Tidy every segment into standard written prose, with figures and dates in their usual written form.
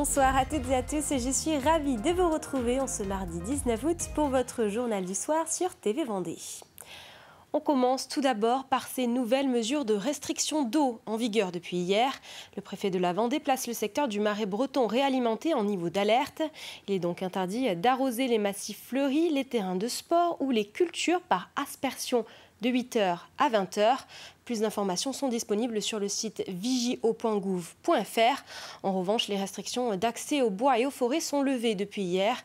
Bonsoir à toutes et à tous, je suis ravie de vous retrouver en ce mardi 19 août pour votre journal du soir sur TV Vendée. On commence tout d'abord par ces nouvelles mesures de restriction d'eau en vigueur depuis hier. Le préfet de la Vendée place le secteur du Marais breton réalimenté en niveau d'alerte. Il est donc interdit d'arroser les massifs fleuris, les terrains de sport ou les cultures par aspersion de 8h à 20h. Plus d'informations sont disponibles sur le site vigio.gouv.fr. En revanche, les restrictions d'accès aux bois et aux forêts sont levées depuis hier.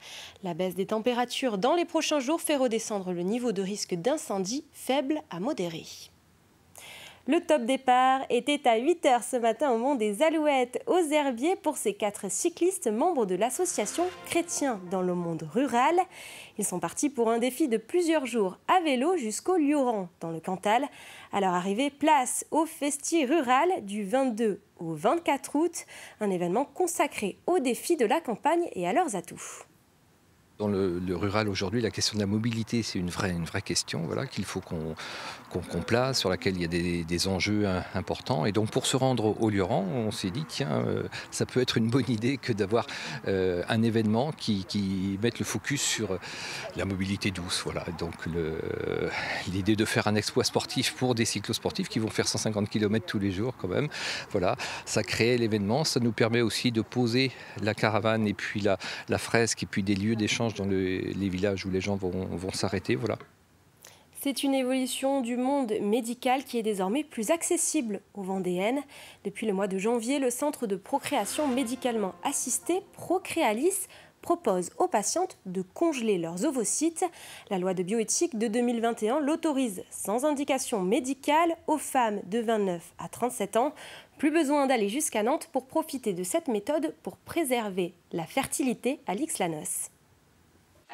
La baisse des températures dans les prochains jours fait redescendre le niveau de risque d'incendie faible à modéré. Le top départ était à 8h ce matin au Mont des Alouettes, aux Herbiers, pour ces 4 cyclistes membres de l'association Chrétiens dans le monde rural. Ils sont partis pour un défi de plusieurs jours à vélo jusqu'au Lioran, dans le Cantal. À leur arrivée, place au Festi Rural du 22 au 24 août, un événement consacré aux défis de la campagne et à leurs atouts. Dans le rural aujourd'hui, la question de la mobilité, c'est une vraie question, voilà, qu'il faut qu'on place, sur laquelle il y a des enjeux importants. Et donc pour se rendre au Lioran, on s'est dit, tiens, ça peut être une bonne idée que d'avoir un événement qui mette le focus sur la mobilité douce. Voilà. Donc l'idée de faire un exploit sportif pour des cyclosportifs qui vont faire 150 km tous les jours quand même. Voilà, ça crée l'événement, ça nous permet aussi de poser la caravane et puis la fresque et puis des lieux d'échange dans les villages où les gens vont s'arrêter. Voilà. C'est une évolution du monde médical qui est désormais plus accessible aux Vendéennes. Depuis le mois de janvier, le centre de procréation médicalement assistée Procréalis propose aux patientes de congeler leurs ovocytes. La loi de bioéthique de 2021 l'autorise sans indication médicale aux femmes de 29 à 37 ans. Plus besoin d'aller jusqu'à Nantes pour profiter de cette méthode pour préserver la fertilité. Alix Lanos.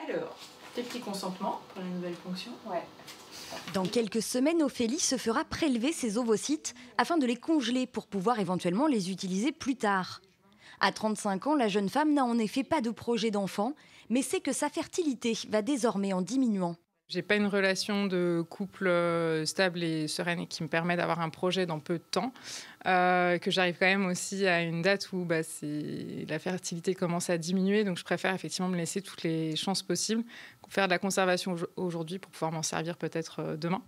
Alors, tes petits consentements pour la nouvelle fonction. Ouais. Dans quelques semaines, Ophélie se fera prélever ses ovocytes afin de les congeler pour pouvoir éventuellement les utiliser plus tard. À 35 ans, la jeune femme n'a en effet pas de projet d'enfant, mais sait que sa fertilité va désormais en diminuant. J'ai pas une relation de couple stable et sereine et qui me permet d'avoir un projet dans peu de temps. Que j'arrive quand même aussi à une date où la fertilité commence à diminuer. Donc je préfère effectivement me laisser toutes les chances possibles, faire de la conservation aujourd'hui pour pouvoir m'en servir peut-être demain.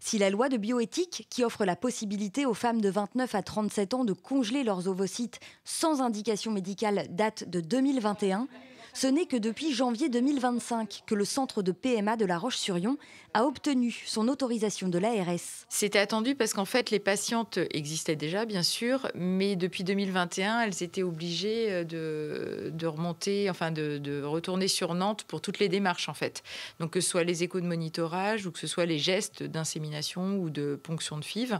Si la loi de bioéthique, qui offre la possibilité aux femmes de 29 à 37 ans de congeler leurs ovocytes sans indication médicale, date de 2021, ce n'est que depuis janvier 2025 que le centre de PMA de La Roche-sur-Yon a obtenu son autorisation de l'ARS. C'était attendu parce qu'en fait, les patientes existaient déjà, bien sûr, mais depuis 2021, elles étaient obligées de remonter, enfin de retourner sur Nantes pour toutes les démarches, en fait. Donc, que ce soit les échos de monitorage ou que ce soit les gestes d'insémination ou de ponction de FIV.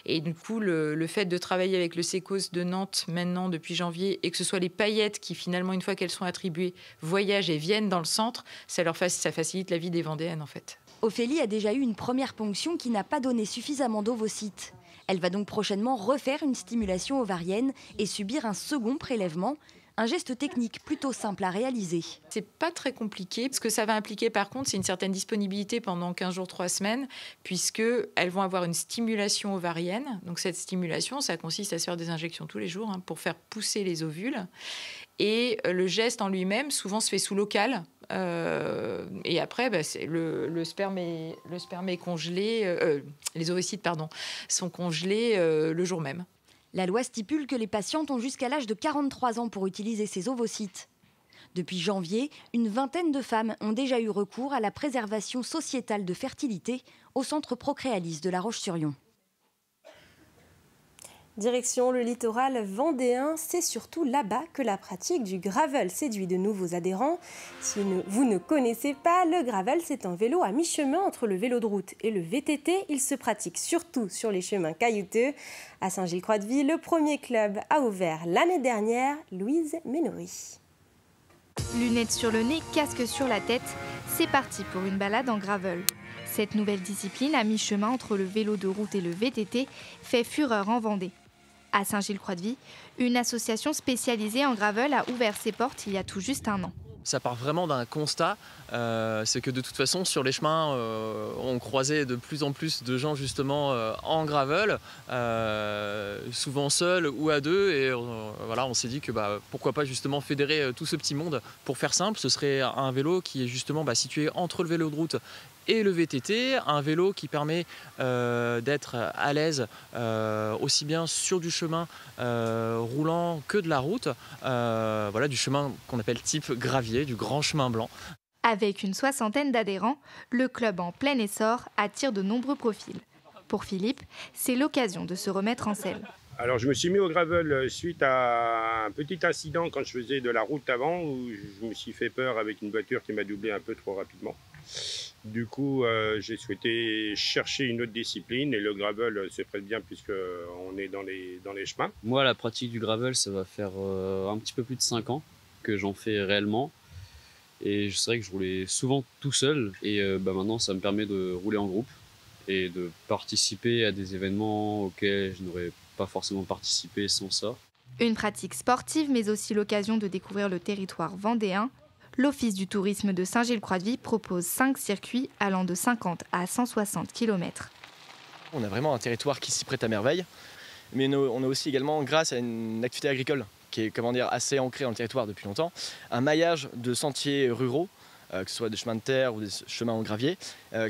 Et du coup, le fait de travailler avec le Sécos de Nantes maintenant depuis janvier et que ce soit les paillettes qui, finalement, une fois qu'elles sont attribuées, voyagent et viennent dans le centre, ça facilite la vie des Vendéennes, en fait. Ophélie a déjà eu une première ponction qui n'a pas donné suffisamment d'ovocytes. Elle va donc prochainement refaire une stimulation ovarienne et subir un second prélèvement. Un geste technique plutôt simple à réaliser. C'est pas très compliqué. Ce que ça va impliquer, par contre, c'est une certaine disponibilité pendant 15 jours, 3 semaines, puisqu'elles vont avoir une stimulation ovarienne. Donc cette stimulation, ça consiste à se faire des injections tous les jours pour faire pousser les ovules. Et le geste en lui-même, souvent, se fait sous local. Et après, le sperme est congelé, les ovocytes, sont congelés le jour même. La loi stipule que les patientes ont jusqu'à l'âge de 43 ans pour utiliser ces ovocytes. Depuis janvier, une vingtaine de femmes ont déjà eu recours à la préservation sociétale de fertilité au centre Procréalis de La Roche-sur-Yon. Direction le littoral vendéen, c'est surtout là-bas que la pratique du gravel séduit de nouveaux adhérents. Si vous ne connaissez pas, le gravel, c'est un vélo à mi-chemin entre le vélo de route et le VTT. Il se pratique surtout sur les chemins caillouteux. À Saint-Gilles-Croix-de-Vie, le premier club a ouvert l'année dernière. Louise Ménori. Lunettes sur le nez, casque sur la tête, c'est parti pour une balade en gravel. Cette nouvelle discipline, à mi-chemin entre le vélo de route et le VTT, fait fureur en Vendée. À Saint-Gilles-Croix-de-Vie, une association spécialisée en gravel a ouvert ses portes il y a tout juste un an. Ça part vraiment d'un constat, c'est que de toute façon sur les chemins on croisait de plus en plus de gens justement en gravel, souvent seuls ou à deux, et voilà, on s'est dit que pourquoi pas justement fédérer tout ce petit monde. Pour faire simple, ce serait un vélo qui est justement situé entre le vélo de route et le VTT, un vélo qui permet d'être à l'aise aussi bien sur du chemin roulant que de la route, voilà, du chemin qu'on appelle type gravier, du grand chemin blanc. Avec une 60aine d'adhérents, le club en plein essor attire de nombreux profils. Pour Philippe, c'est l'occasion de se remettre en selle. Alors je me suis mis au gravel suite à un petit incident quand je faisais de la route avant, où je me suis fait peur avec une voiture qui m'a doublé un peu trop rapidement. Du coup, j'ai souhaité chercher une autre discipline, et le gravel se prête bien puisqu'on est dans les chemins. Moi, la pratique du gravel, ça va faire un petit peu plus de 5 ans que j'en fais réellement. Et c'est vrai que je roulais souvent tout seul, et maintenant ça me permet de rouler en groupe et de participer à des événements auxquels je n'aurais pas forcément participé sans ça. Une pratique sportive, mais aussi l'occasion de découvrir le territoire vendéen. L'Office du tourisme de Saint-Gilles-Croix-de-Vie propose 5 circuits allant de 50 à 160 km. On a vraiment un territoire qui s'y prête à merveille, mais on a aussi également, grâce à une activité agricole qui est assez ancrée dans le territoire depuis longtemps, un maillage de sentiers ruraux, que ce soit des chemins de terre ou des chemins en gravier,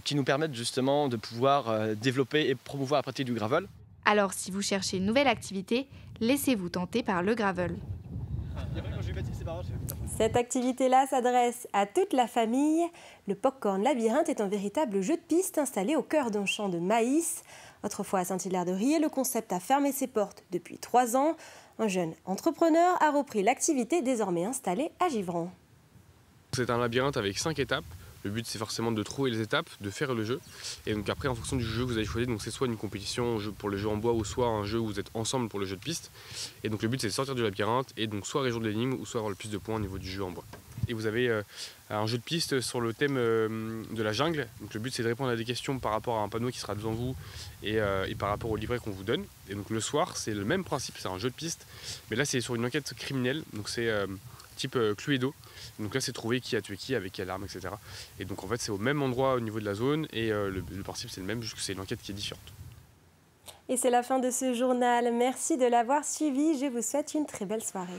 qui nous permettent justement de pouvoir développer et promouvoir la pratique du gravel. Alors si vous cherchez une nouvelle activité, laissez-vous tenter par le gravel. Cette activité-là s'adresse à toute la famille. Le Popcorn Labyrinthe est un véritable jeu de piste installé au cœur d'un champ de maïs. Autrefois à Saint-Hilaire-de-Riez, le concept a fermé ses portes depuis 3 ans. Un jeune entrepreneur a repris l'activité désormais installée à Givron. C'est un labyrinthe avec 5 étapes. Le but, c'est forcément de trouver les étapes, de faire le jeu. Et donc après, en fonction du jeu que vous avez choisi, donc c'est soit une compétition pour le jeu en bois, ou soit un jeu où vous êtes ensemble pour le jeu de piste. Et donc le but, c'est de sortir du labyrinthe et donc soit résoudre l'énigme, ou soit avoir le plus de points au niveau du jeu en bois. Et vous avez un jeu de piste sur le thème de la jungle. Donc le but, c'est de répondre à des questions par rapport à un panneau qui sera devant vous et par rapport au livret qu'on vous donne. Et donc le soir, c'est le même principe, c'est un jeu de piste. Mais là, c'est sur une enquête criminelle. Donc c'est type Cluedo. Donc là, c'est trouver qui a tué qui, avec quelle arme, etc. Et donc en fait, c'est au même endroit au niveau de la zone, et le principe, c'est le même, juste que c'est une enquête qui est différente. Et c'est la fin de ce journal. Merci de l'avoir suivi. Je vous souhaite une très belle soirée.